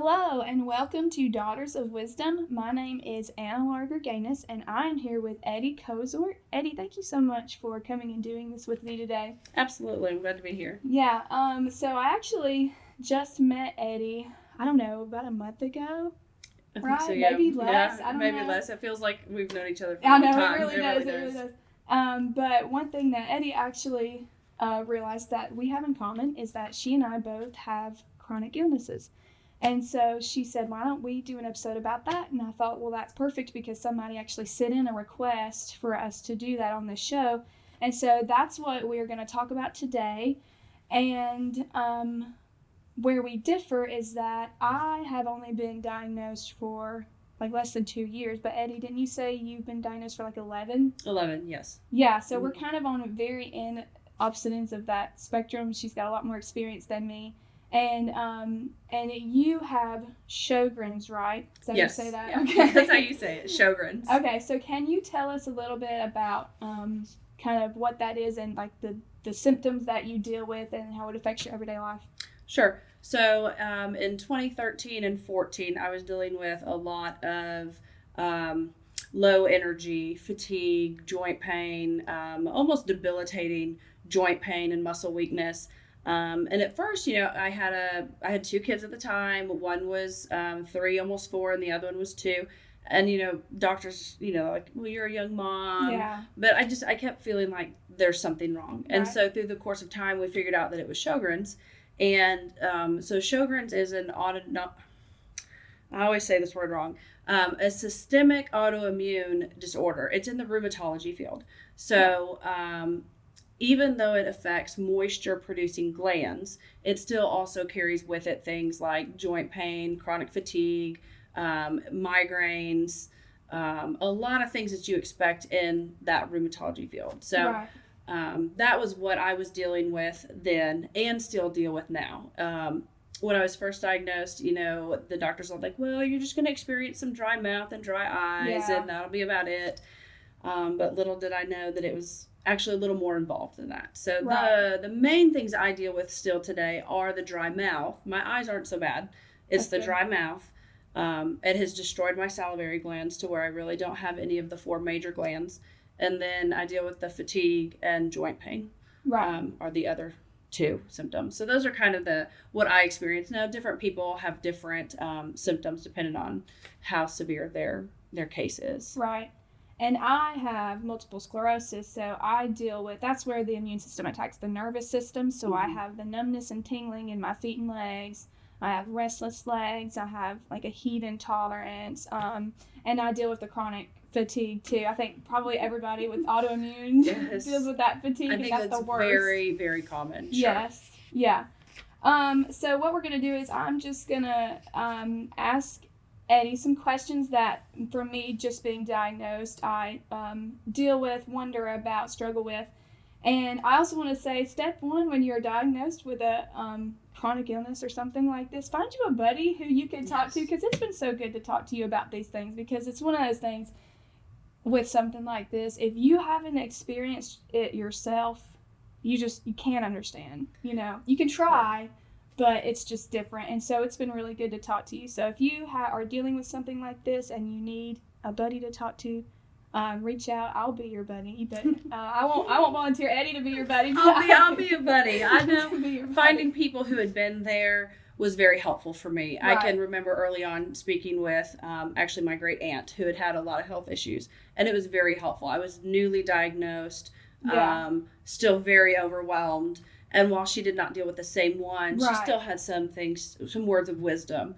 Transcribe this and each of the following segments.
Hello and welcome to Daughters of Wisdom. My name is Anna Gurganus and I am here with Eddie Cozort. Eddie, thank you so much for coming and doing this with me today. Absolutely, I'm glad to be here. Yeah, so I actually just met Eddie, I don't know, about a month ago. I think right? so, yeah. Maybe less. Yeah, I don't maybe know. less. It feels like we've known each other for I a know, long time. it really does. But one thing that Eddie actually realized that we have in common is that she and I both have chronic illnesses. And so she said, why don't we do an episode about that? And I thought, well, that's perfect because somebody actually sent in a request for us to do that on this show. And so that's what we're going to talk about today. And where we differ is that I have only been diagnosed for like less than 2 years. But Eddie, didn't you say you've been diagnosed for like 11? 11, yes. Yeah, so we're kind of on very opposite ends of that spectrum. She's got a lot more experience than me. And you have Sjogren's, right? Is that yes. How you say that? Yeah. Okay. That's how you say it, Sjogren's. Okay, so can you tell us a little bit about kind of what that is and like the symptoms that you deal with and how it affects your everyday life? Sure. So in 2013 and 14, I was dealing with a lot of low energy, fatigue, joint pain, almost debilitating joint pain and muscle weakness. And at first, I had 2 kids at the time. One was 3, almost 4, and the other one was 2. And, doctors, like, well, you're a young mom. Yeah. But I kept feeling like there's something wrong. Right. And so through the course of time, we figured out that it was Sjogren's. And so Sjogren's is I always say this word wrong, a systemic autoimmune disorder. It's in the rheumatology field. So even though it affects moisture-producing glands, it still also carries with it things like joint pain, chronic fatigue, migraines, a lot of things that you expect in that rheumatology field. So that was what I was dealing with then and still deal with now. When I was first diagnosed, the doctors were like, well, you're just going to experience some dry mouth and dry eyes, and that'll be about it. But little did I know that it was actually a little more involved than that. So the main things I deal with still today are the dry mouth. My eyes aren't so bad. It's the dry mouth. It has destroyed my salivary glands to where I really don't have any of the 4 major glands. And then I deal with the fatigue and joint pain are the other 2 symptoms. So those are kind of what I experience. Now, different people have different symptoms depending on how severe their case is. Right. And I have multiple sclerosis, so I deal with, that's where the immune system attacks the nervous system. So I have the numbness and tingling in my feet and legs. I have restless legs. I have like a heat intolerance. And I deal with the chronic fatigue too. I think probably everybody with autoimmune deals with that fatigue. I think that's the worst. Very, very common. Sure. Yes. Yeah. So what we're going to do is I'm just going to ask Eddie some questions that, for me, just being diagnosed, I deal with, wonder about, struggle with. And I also want to say, step 1, when you're diagnosed with a chronic illness or something like this, find you a buddy who you can talk to, because it's been so good to talk to you about these things, because it's one of those things with something like this, if you haven't experienced it yourself, you can't understand. You can try, but it's just different. And so it's been really good to talk to you. So if you are dealing with something like this and you need a buddy to talk to, reach out. I'll be your buddy, but I won't volunteer Eddie to be your buddy. I'll be a buddy. I know finding people who had been there was very helpful for me. Right. I can remember early on speaking with actually my great aunt who had a lot of health issues, and it was very helpful. I was newly diagnosed, still very overwhelmed. And while she did not deal with the same one, she still had some words of wisdom.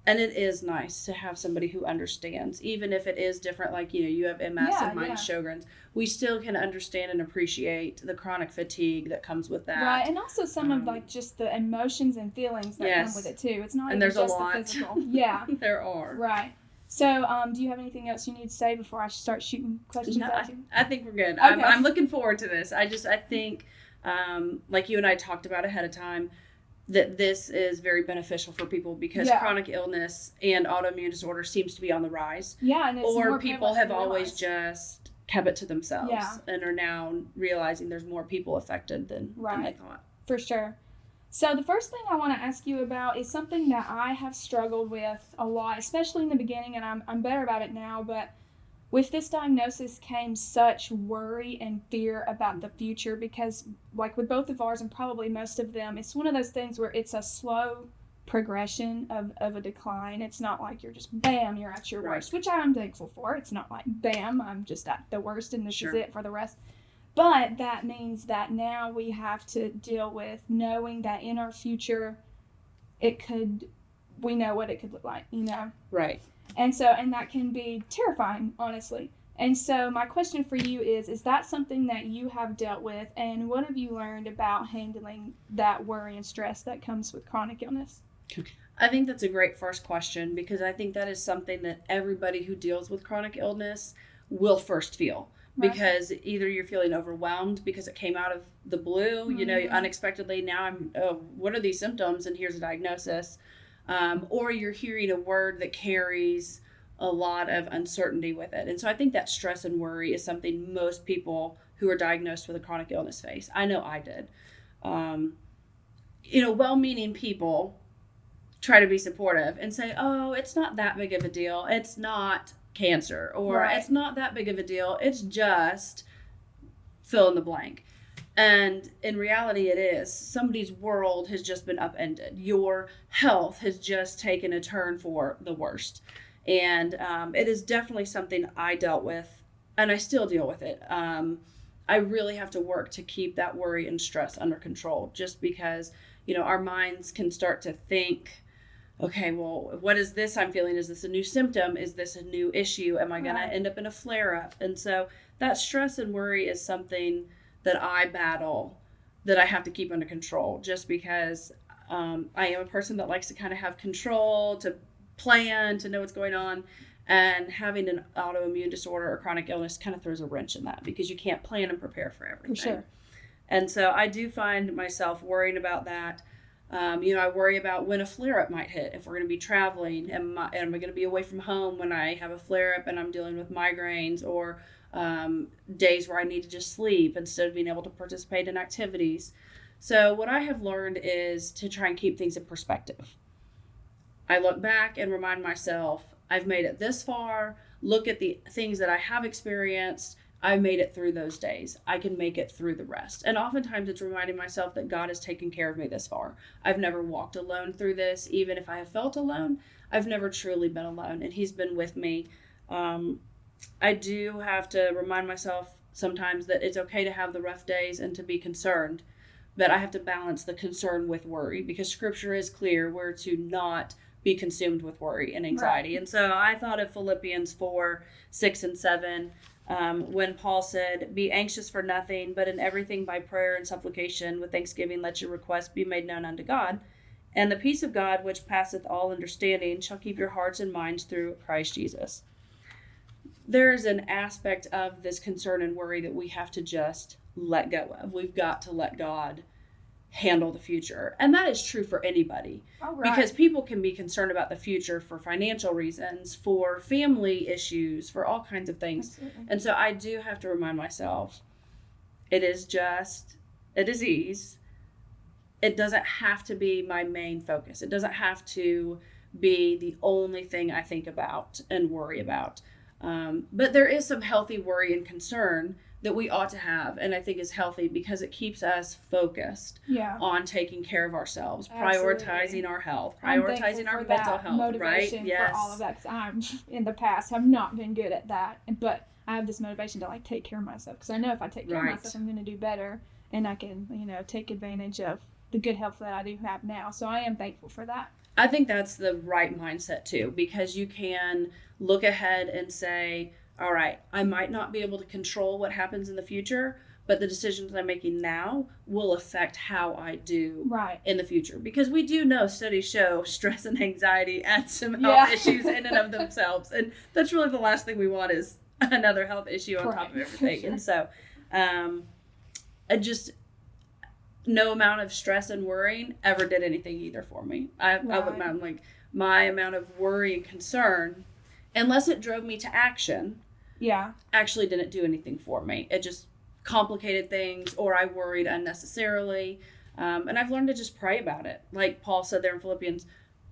And it is nice to have somebody who understands, even if it is different, like, you have MS and mine's Sjogren's. We still can understand and appreciate the chronic fatigue that comes with that. Right, and also some of, like, just the emotions and feelings that come with it, too. It's not even just the physical. Yeah. There are. Right. So, do you have anything else you need to say before I start shooting questions at you? I think we're good. Okay. I'm looking forward to this. I think, like you and I talked about ahead of time, that this is very beneficial for people because chronic illness and autoimmune disorder seems to be on the rise. Yeah, and it's or people have always just kept it to themselves and are now realizing there's more people affected than they thought. For sure. So the first thing I want to ask you about is something that I have struggled with a lot, especially in the beginning, and I'm better about it now, but with this diagnosis came such worry and fear about the future because, like with both of ours and probably most of them, it's one of those things where it's a slow progression of a decline. It's not like you're just, bam, you're at your worst, which I'm thankful for. It's not like, bam, I'm just at the worst and this is it for the rest. But that means that now we have to deal with knowing that in our future, we know what it could look like, you know? Right. And that can be terrifying, honestly. And so my question for you is that something that you have dealt with, and what have you learned about handling that worry and stress that comes with chronic illness? I think that's a great first question, because I think that is something that everybody who deals with chronic illness will first feel. Right. Because either you're feeling overwhelmed because it came out of the blue, you know, unexpectedly, now what are these symptoms? And here's a diagnosis. Or you're hearing a word that carries a lot of uncertainty with it. And so I think that stress and worry is something most people who are diagnosed with a chronic illness face. I know I did. Well-meaning people try to be supportive and say, oh, it's not that big of a deal. It's not cancer, or it's not that big of a deal. It's just fill in the blank. And in reality, it is. Somebody's world has just been upended. Your health has just taken a turn for the worst. And it is definitely something I dealt with, and I still deal with it. I really have to work to keep that worry and stress under control, just because, our minds can start to think, okay, well, what is this I'm feeling? Is this a new symptom? Is this a new issue? Am I going to end up in a flare-up? And so that stress and worry is something that I battle, that I have to keep under control, just because I am a person that likes to kind of have control, to plan, to know what's going on. And having an autoimmune disorder or chronic illness kind of throws a wrench in that, because you can't plan and prepare for everything. For sure. And so I do find myself worrying about that. I worry about when a flare-up might hit. If we're going to be traveling, am I going to be away from home when I have a flare-up and I'm dealing with migraines, or days where I need to just sleep instead of being able to participate in activities. So what I have learned is to try and keep things in perspective. I look back and remind myself, I've made it this far. Look at the things that I have experienced. I made it through those days. I can make it through the rest. And oftentimes it's reminding myself that God has taken care of me this far. I've never walked alone through this. Even if I have felt alone, I've never truly been alone, and He's been with me. I do have to remind myself sometimes that it's okay to have the rough days and to be concerned, but I have to balance the concern with worry, because Scripture is clear. We're to not be consumed with worry and anxiety. Right. And so I thought of Philippians 4:6-7, when Paul said, "Be anxious for nothing, but in everything by prayer and supplication with thanksgiving let your requests be made known unto God. And the peace of God, which passeth all understanding, shall keep your hearts and minds through Christ Jesus." There is an aspect of this concern and worry that we have to just let go of. We've got to let God handle the future. And that is true for anybody. Oh, right. Because people can be concerned about the future for financial reasons, for family issues, for all kinds of things. Absolutely. And so I do have to remind myself, it is ease. It doesn't have to be my main focus. It doesn't have to be the only thing I think about and worry about. But there is some healthy worry and concern that we ought to have, and I think is healthy because it keeps us focused on taking care of ourselves, prioritizing our health, prioritizing our mental health, motivation, right? Yes. For all of that, because I, in the past, have not been good at that, but I have this motivation to take care of myself, because I know if I take care of myself, I'm going to do better, and I can, take advantage of the good health that I do have now. So I am thankful for that. I think that's the right mindset too, because you can look ahead and say, all right, I might not be able to control what happens in the future, but the decisions I'm making now will affect how I do in the future. Because we do know, studies show stress and anxiety add some health issues in and of themselves. And that's really the last thing we want, is another health issue on top of everything. Sure. And so no amount of stress and worrying ever did anything either for me. My amount of worry and concern, unless it drove me to action, actually didn't do anything for me. It just complicated things, or I worried unnecessarily. And I've learned to just pray about it. Like Paul said there in Philippians,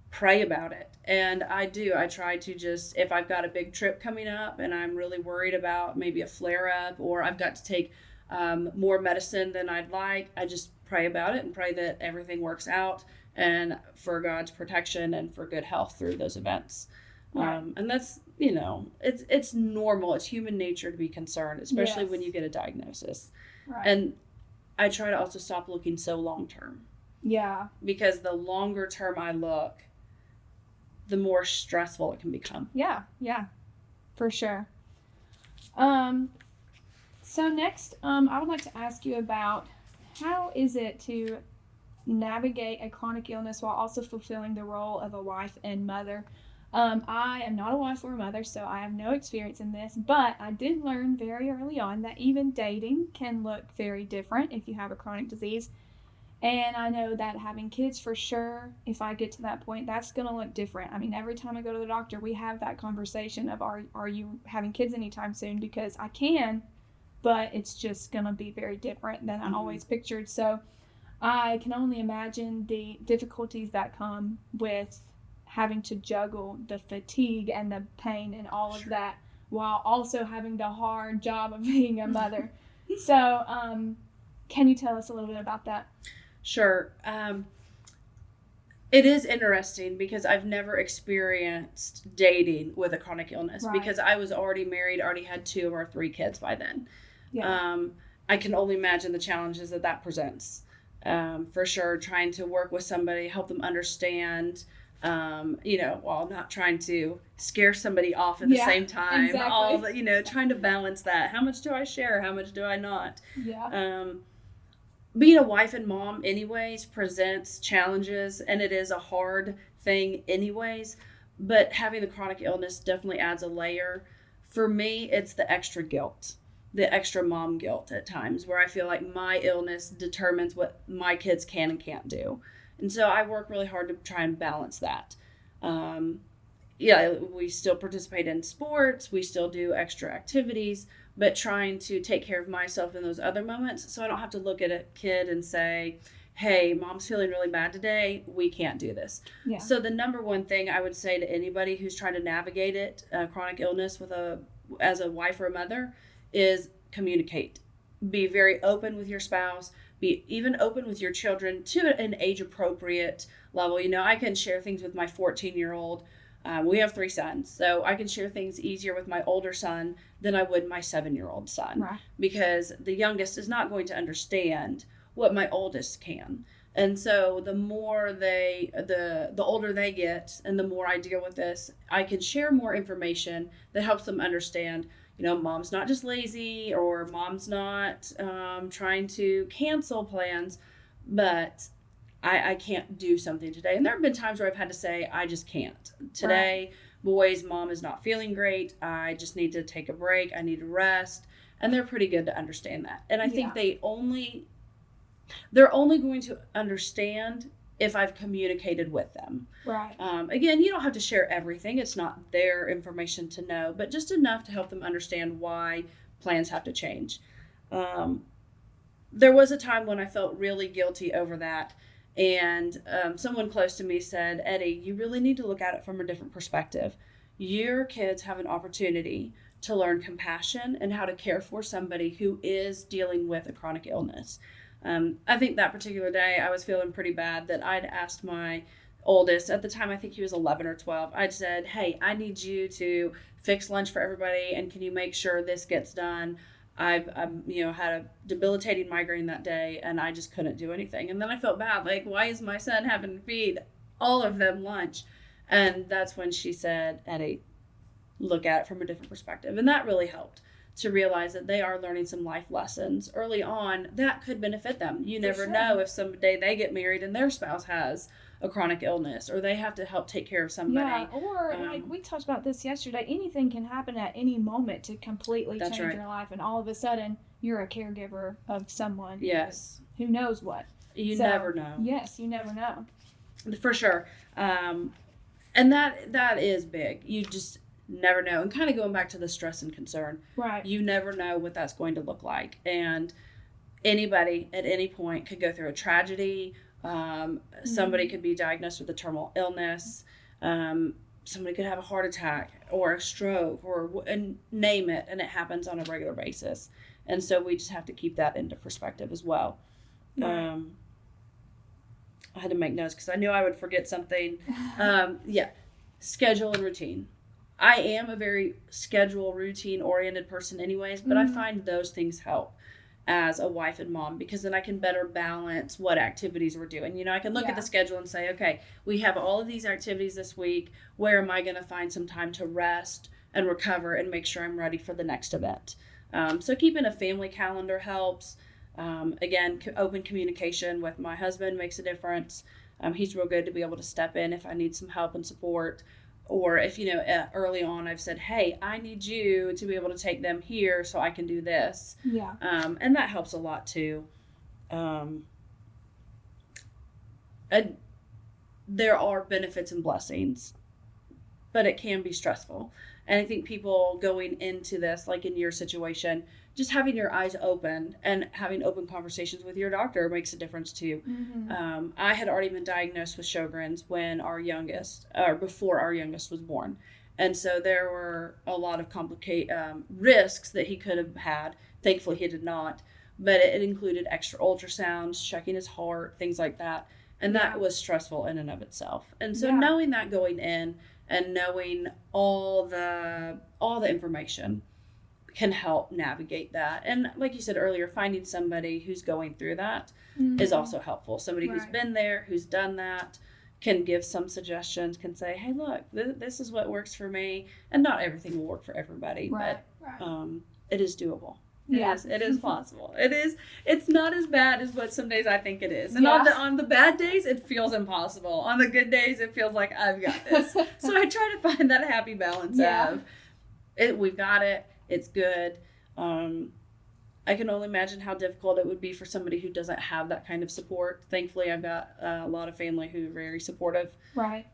pray about it. And I do. I try to just, if I've got a big trip coming up and I'm really worried about maybe a flare up, or I've got to take more medicine than I'd like, I just pray about it and pray that everything works out and for God's protection and for good health through those events. Right. And that's, it's normal. It's human nature to be concerned, especially when you get a diagnosis. Right. And I try to also stop looking so long term. Yeah. Because the longer term I look, the more stressful it can become. Yeah, for sure. So next, I would like to ask you about how is it to navigate a chronic illness while also fulfilling the role of a wife and mother? I am not a wife or a mother, so I have no experience in this, but I did learn very early on that even dating can look very different if you have a chronic disease. And I know that having kids, for sure, if I get to that point, that's going to look different. I mean, every time I go to the doctor, we have that conversation of, are you having kids anytime soon? Because I can, but it's just going to be very different than I always pictured. So I can only imagine the difficulties that come with having to juggle the fatigue and the pain and all of that while also having the hard job of being a mother. So can you tell us a little bit about that? Sure. It is interesting because I've never experienced dating with a chronic illness because I was already married, already had 2 or 3 kids by then. Yeah. I can only imagine the challenges that presents. For sure, trying to work with somebody, help them understand, while not trying to scare somebody off at the same time. Exactly. All the, trying to balance that. How much do I share? How much do I not? Yeah. Being a wife and mom anyways presents challenges, and it is a hard thing anyways, but having the chronic illness definitely adds a layer. For me, it's the extra guilt, the extra mom guilt at times, where I feel like my illness determines what my kids can and can't do. And so I work really hard to try and balance that. We still participate in sports, we still do extra activities, but trying to take care of myself in those other moments so I don't have to look at a kid and say, hey, mom's feeling really bad today, we can't do this. Yeah. So the number one thing I would say to anybody who's trying to navigate it, chronic illness as a wife or a mother, is communicate. Be very open with your spouse. Be even open with your children to an age-appropriate level. I can share things with my 14-year-old. We have 3 sons, so I can share things easier with my older son than I would my 7-year-old son. Right. Because the youngest is not going to understand what my oldest can. And so the more the older they get and the more I deal with this, I can share more information that helps them understand, mom's not just lazy, or mom's not trying to cancel plans, but I can't do something today. And there have been times where I've had to say, I just can't. Today, right. Boys, mom is not feeling great. I just need to take a break. I need to rest. And they're pretty good to understand that. And I think they're only going to understand if I've communicated with them. Right. Again, you don't have to share everything. It's not their information to know, but just enough to help them understand why plans have to change. There was a time when I felt really guilty over that. And someone close to me said, Eddie, you really need to look at it from a different perspective. Your kids have an opportunity to learn compassion and how to care for somebody who is dealing with a chronic illness. I think that particular day I was feeling pretty bad that I'd asked my oldest, at the time I think he was 11 or 12, I'd said, hey, I need you to fix lunch for everybody, and can you make sure this gets done? I've had a debilitating migraine that day, and I just couldn't do anything. And then I felt bad, like, why is my son having to feed all of them lunch? And that's when she said, Eddie, look at it from a different perspective. And that really helped to realize that they are learning some life lessons early on that could benefit them. You never know if someday they get married and their spouse has a chronic illness, or they have to help take care of somebody. Yeah, or like we talked about this yesterday, anything can happen at any moment to completely change your life, and all of a sudden you're a caregiver of someone. Yes. Who knows what. You never know. Yes, you never know. For sure. And that is big. You just never know. And kind of going back to the stress and concern. Right. You never know what that's going to look like. And anybody at any point could go through a tragedy. Somebody could be diagnosed with a terminal illness. Somebody could have a heart attack or a stroke and name it, and it happens on a regular basis. And so we just have to keep that into perspective as well. I had to make notes because I knew I would forget something. Schedule and routine. I am a very schedule, routine oriented person anyways, but I find those things help as a wife and mom, because then I can better balance what activities we're doing. You know, I can look at the schedule and say, okay, we have all of these activities this week. Where am I going to find some time to rest and recover and make sure I'm ready for the next event? So keeping a family calendar helps. Again, open communication with my husband makes a difference. He's real good to be able to step in if I need some help and support. Or if, early on I've said, hey, I need you to be able to take them here so I can do this. Yeah. And that helps a lot too. There are benefits and blessings, but it can be stressful. And I think people going into this, like in your situation, just having your eyes open and having open conversations with your doctor makes a difference too. I had already been diagnosed with Sjogren's before our youngest was born. And so there were a lot of risks that he could have had. Thankfully he did not, but it included extra ultrasounds, checking his heart, things like that. And that was stressful in and of itself. And so knowing that going in and knowing all the information can help navigate that. And like you said earlier, finding somebody who's going through that is also helpful. Somebody who's been there, who's done that, can give some suggestions, can say, hey, look, this is what works for me. And not everything will work for everybody, but it is doable. It is possible. It's not as bad as what some days I think it is. And on the bad days, it feels impossible. On the good days, it feels like I've got this. So I try to find that happy balance of we've got it. It's good. I can only imagine how difficult it would be for somebody who doesn't have that kind of support. Thankfully, I've got a lot of family who are very supportive. Right.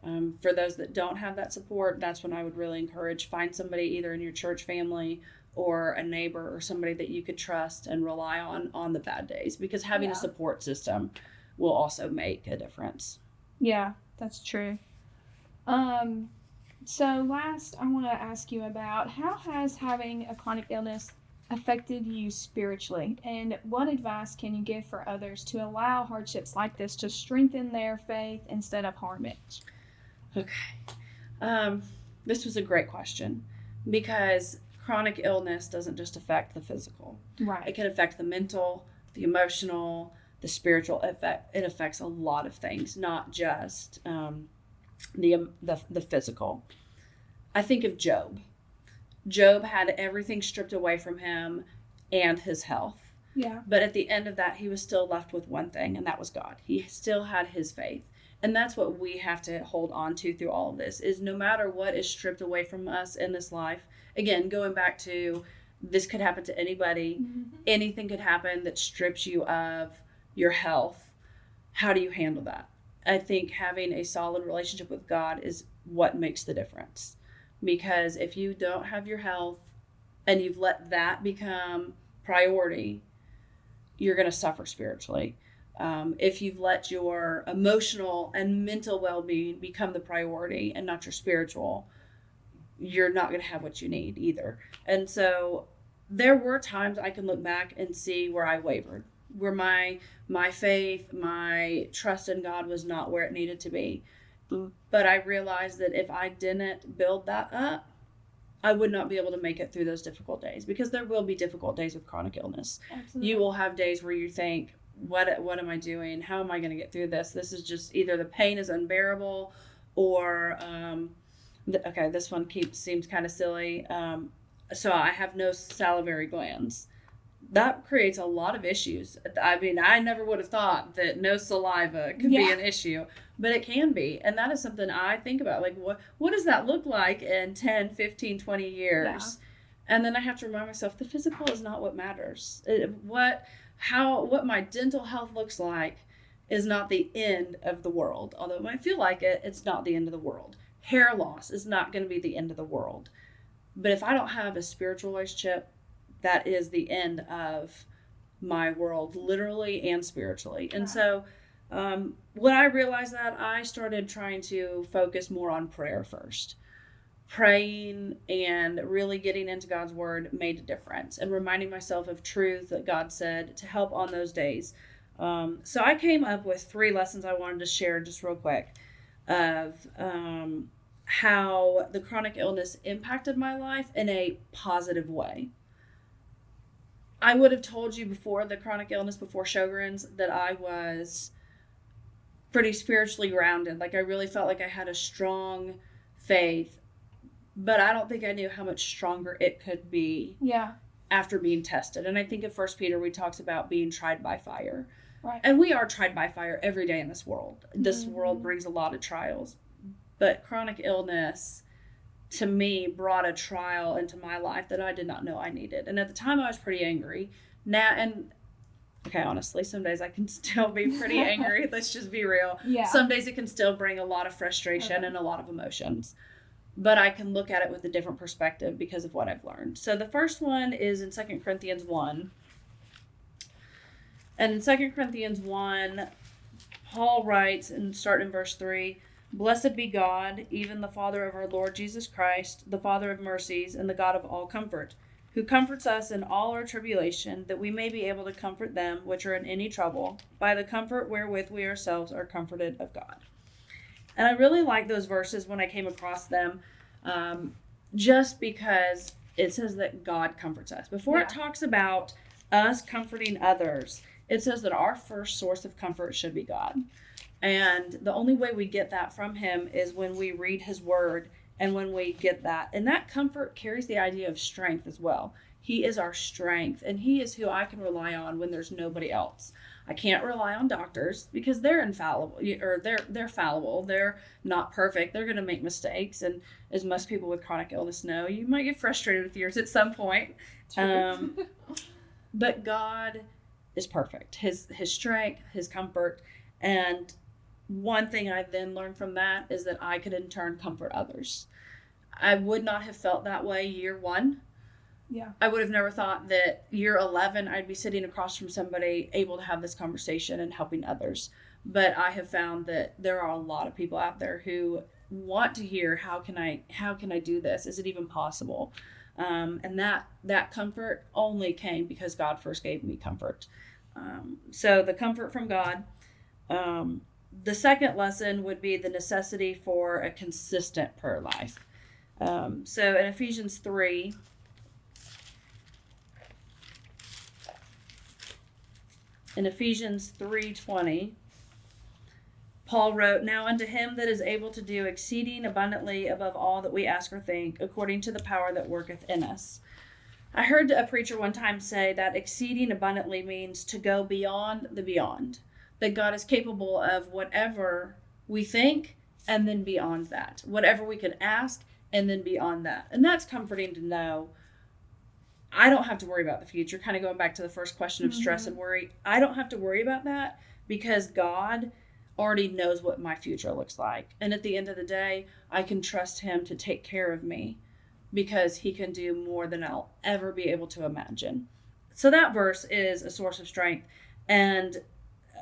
For those that don't have that support, that's when I would really encourage, find somebody either in your church family or a neighbor or somebody that you could trust and rely on the bad days, because having a support system will also make a difference. Yeah, that's true. So last, I want to ask you about how has having a chronic illness affected you spiritually, and what advice can you give for others to allow hardships like this to strengthen their faith instead of harm it? Okay. This was a great question, because chronic illness doesn't just affect the physical. Right. It can affect the mental, the emotional, the spiritual effect. It affects a lot of things, not just the physical. I think of Job. Job had everything stripped away from him and his health. Yeah. But at the end of that, he was still left with one thing, and that was God. He still had his faith. And that's what we have to hold on to through all of this, is no matter what is stripped away from us in this life. Again, going back to this could happen to anybody. Anything could happen that strips you of your health. How do you handle that? I think having a solid relationship with God is what makes the difference. Because if you don't have your health and you've let that become priority, you're going to suffer spiritually. If you've let your emotional and mental well-being become the priority and not your spiritual, you're not going to have what you need either. And so there were times I can look back and see where I wavered, where my faith, my trust in God was not where it needed to be. But I realized that if I didn't build that up, I would not be able to make it through those difficult days, because there will be difficult days with chronic illness. Absolutely. You will have days where you think, what am I doing? How am I going to get through this? This is just either the pain is unbearable, or this one seems kind of silly. So I have no salivary glands. That creates a lot of issues. I mean, I never would have thought that no saliva could be an issue, but it can be. And that is something I think about. Like, what does that look like in 10, 15, 20 years? Yeah. And then I have to remind myself, the physical is not what matters. What my dental health looks like is not the end of the world. Although it might feel like it, it's not the end of the world. Hair loss is not going to be the end of the world. But if I don't have a spiritual relationship, that is the end of my world, literally and spiritually. And so when I realized that, I started trying to focus more on prayer first. Praying and really getting into God's word made a difference, and reminding myself of truth that God said to help on those days. So I came up with 3 lessons I wanted to share just real quick of how the chronic illness impacted my life in a positive way. I would have told you before the chronic illness, before Sjogren's, that I was pretty spiritually grounded. Like, I really felt like I had a strong faith, but I don't think I knew how much stronger it could be after being tested. And I think in 1 Peter, we talks about being tried by fire. Right. And we are tried by fire every day in this world. This world brings a lot of trials. But chronic illness, to me, brought a trial into my life that I did not know I needed. And at the time, I was pretty angry. Now, and okay, honestly, some days I can still be pretty angry. Let's just be real. Yeah. Some days it can still bring a lot of frustration and a lot of emotions. But I can look at it with a different perspective because of what I've learned. So the first one is in 2 Corinthians 1. And in 2 Corinthians 1, Paul writes, and starting in verse 3, "Blessed be God, even the Father of our Lord Jesus Christ, the Father of mercies, and the God of all comfort, who comforts us in all our tribulation, that we may be able to comfort them which are in any trouble, by the comfort wherewith we ourselves are comforted of God." And I really like those verses when I came across them, just because it says that God comforts us. Before it talks about us comforting others, it says that our first source of comfort should be God. And the only way we get that from him is when we read his word, and when we get that. And that comfort carries the idea of strength as well. He is our strength, and he is who I can rely on when there's nobody else. I can't rely on doctors because they're infallible, or they're fallible. They're not perfect. They're going to make mistakes. And as most people with chronic illness know, you might get frustrated with yours at some point. But God is perfect. His strength, his comfort. And one thing I then learned from that is that I could in turn comfort others. I would not have felt that way year 1. Yeah. I would have never thought that year 11 I'd be sitting across from somebody able to have this conversation and helping others. But I have found that there are a lot of people out there who want to hear, how can I do this? Is it even possible? And that comfort only came because God first gave me comfort. So the comfort from God. The second lesson would be the necessity for a consistent prayer life. So in Ephesians 3, in Ephesians 3:20, Paul wrote, "Now unto him that is able to do exceeding abundantly above all that we ask or think, according to the power that worketh in us." I heard a preacher one time say that exceeding abundantly means to go beyond the beyond. That God is capable of whatever we think, and then beyond that. Whatever we could ask, and then beyond that. And that's comforting to know. I don't have to worry about the future. Kind of going back to the first question of stress and worry. I don't have to worry about that because God already knows what my future looks like. And at the end of the day, I can trust him to take care of me because he can do more than I'll ever be able to imagine. So that verse is a source of strength and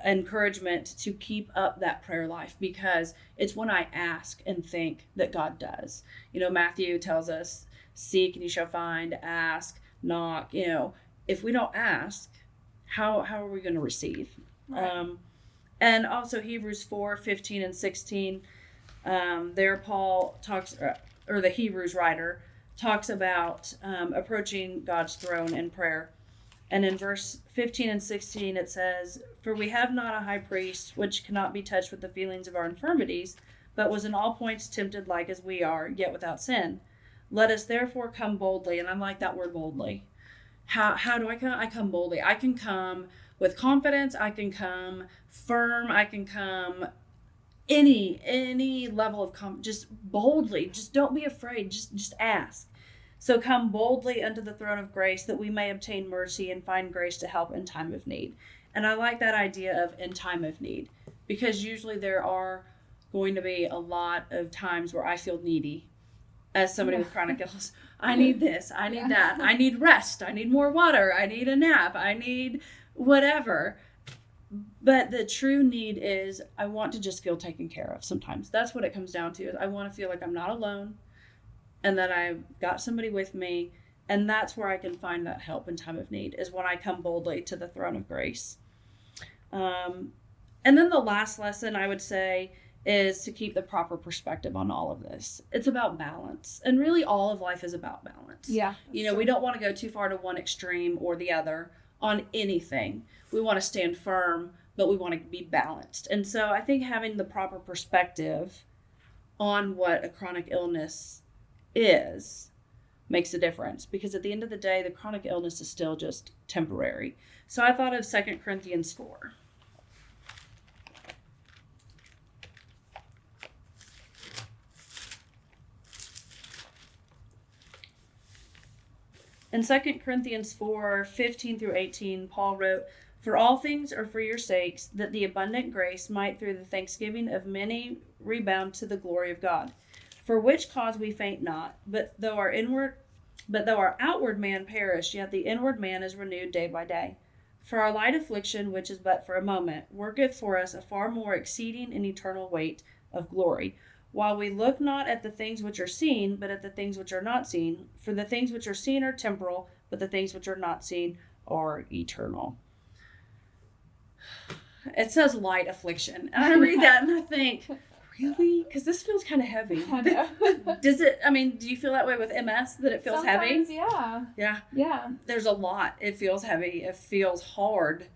encouragement to keep up that prayer life, because it's when I ask and think that God does. Matthew tells us, seek and you shall find, ask, knock. If we don't ask, how are we going to receive? Right. And also Hebrews 4:15 and 16, there Paul talks, or the Hebrews writer talks about approaching God's throne in prayer. And in verse 15 and 16 it says, "For we have not a high priest which cannot be touched with the feelings of our infirmities, but was in all points tempted like as we are, yet without sin. Let us therefore come boldly." And I like that word, boldly. How do I come? I come boldly. I can come with confidence. I can come firm. I can come any level of just boldly. Just don't be afraid. Just ask. "So come boldly unto the throne of grace, that we may obtain mercy and find grace to help in time of need." And I like that idea of in time of need, because usually there are going to be a lot of times where I feel needy as somebody with chronic illness. I need this, I need that, I need rest, I need more water, I need a nap, I need whatever. But the true need is I want to just feel taken care of sometimes. That's what it comes down to. Is I want to feel like I'm not alone and that I've got somebody with me. And that's where I can find that help in time of need, is when I come boldly to the throne of grace. And then the last lesson I would say is to keep the proper perspective on all of this. It's about balance. And really all of life is about balance. Yeah. We don't want to go too far to one extreme or the other on anything. We want to stand firm, but we want to be balanced. And so I think having the proper perspective on what a chronic illness is makes a difference, because at the end of the day, the chronic illness is still just temporary. So I thought of 2 Corinthians 4. In 2 Corinthians 4, 15 through 18, Paul wrote, "For all things are for your sakes, that the abundant grace might through the thanksgiving of many rebound to the glory of God. For which cause we faint not, but though our outward man perish, yet the inward man is renewed day by day. For our light affliction, which is but for a moment, worketh for us a far more exceeding and eternal weight of glory. While we look not at the things which are seen, but at the things which are not seen. For the things which are seen are temporal, but the things which are not seen are eternal." It says light affliction. And I read that and I think, really? Because this feels kind of heavy. I know. Do you feel that way with MS, that it feels Sometimes, heavy? Yeah. Yeah. Yeah. There's a lot. It feels heavy. It feels hard.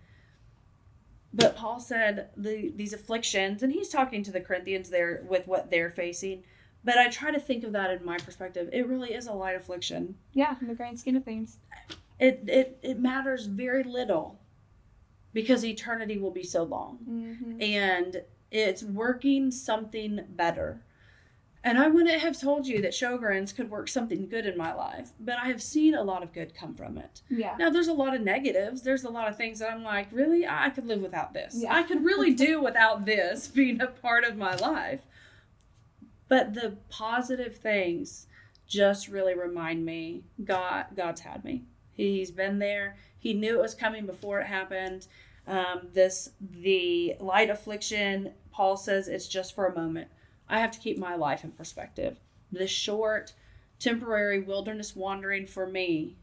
But Paul said these afflictions, and he's talking to the Corinthians there with what they're facing. But I try to think of that in my perspective. It really is a light affliction. Yeah, in the grand scheme of things. It matters very little, because eternity will be so long. Mm-hmm. And it's working something better. And I wouldn't have told you that Sjogren's could work something good in my life, but I have seen a lot of good come from it. Yeah. Now, there's a lot of negatives. There's a lot of things that I'm like, really? I could live without this. Yeah. I could really do without this being a part of my life. But the positive things just really remind me God's had me. He's been there. He knew it was coming before it happened. The light affliction, Paul says it's just for a moment. I have to keep my life in perspective. This short, temporary wilderness wandering for me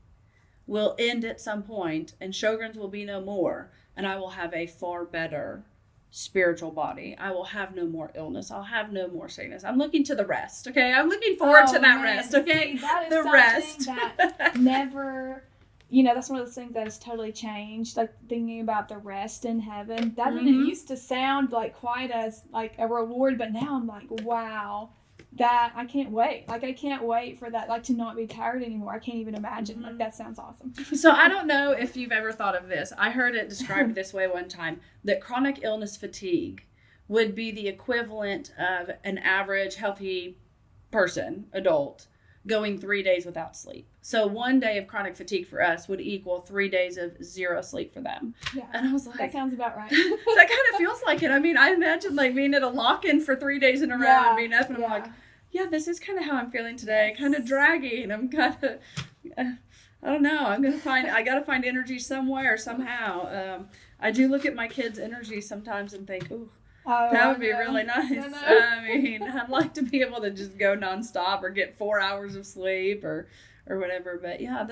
will end at some point, and Sjogren's will be no more, and I will have a far better spiritual body. I will have no more illness. I'll have no more sickness. I'm looking to the rest, okay? I'm looking forward to that rest, okay? See, that is the something rest. that never... that's one of those things that has totally changed. Like thinking about the rest in heaven. That didn't used to sound like quite as like a reward, but now I'm like, wow, that I can't wait. Like I can't wait for that, like to not be tired anymore. I can't even imagine. Like that sounds awesome. So I don't know if you've ever thought of this. I heard it described this way one time, that chronic illness fatigue would be the equivalent of an average healthy person, adult, going 3 days without sleep. So 1 day of chronic fatigue for us would equal 3 days of zero sleep for them. Yeah. And I was like, that sounds about right. that kind of feels like it. I mean, I imagine like being at a lock-in for 3 days in a row and being up, and I'm like, yeah, this is kind of how I'm feeling today. Kind of draggy, and I'm kind of, I don't know. I got to find energy somewhere, somehow. I do look at my kids' energy sometimes and think, ooh, that would be really nice. I mean, I'd like to be able to just go nonstop or get 4 hours of sleep or whatever. But yeah,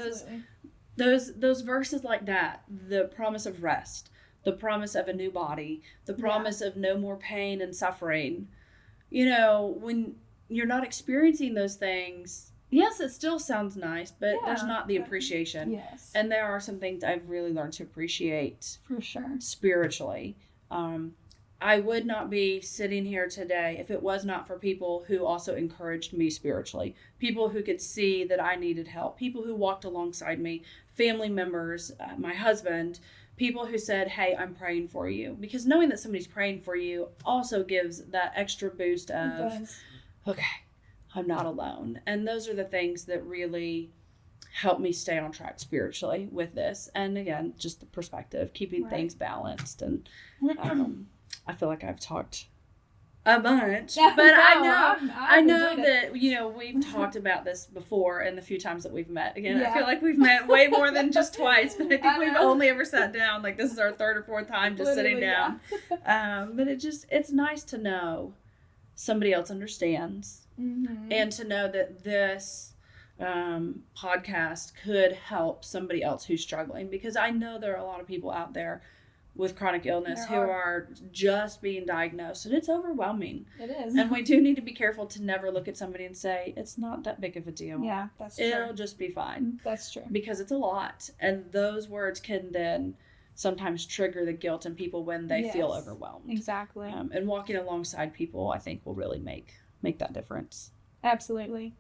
those verses like that, the promise of rest, the promise of a new body, the promise of no more pain and suffering. When you're not experiencing those things, yes, it still sounds nice, but there's not the appreciation. Yes. And there are some things I've really learned to appreciate For sure. spiritually. I would not be sitting here today if it was not for people who also encouraged me spiritually, people who could see that I needed help, people who walked alongside me, family members, my husband, people who said, hey, I'm praying for you. Because knowing that somebody's praying for you also gives that extra boost of, okay, I'm not alone. And those are the things that really help me stay on track spiritually with this. And again, just the perspective, keeping things balanced. And I feel like I've talked a bunch. Yeah, But no, I I've know enjoyed it. that, we've talked about this before and the few times that we've met. Again, Yeah. I feel like we've met way more than just twice, but I think I we've know. only ever sat down. Like, this is our third or fourth time just sitting Literally, down. But it's nice to know somebody else understands, and to know that this podcast could help somebody else who's struggling, because I know there are a lot of people out there with chronic illness who are just being diagnosed, and it's overwhelming. It is. And we do need to be careful to never look at somebody and say, it's not that big of a deal. Yeah, that's true. It'll just be fine. That's true. Because it's a lot. And those words can then sometimes trigger the guilt in people when they feel overwhelmed. Exactly. And walking alongside people, I think, will really make that difference. Absolutely.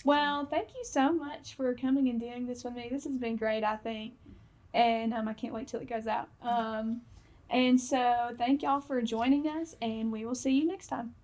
Well, thank you so much for coming and doing this with me. This has been great, I think. And I can't wait till it goes out. And so thank y'all for joining us, and we will see you next time.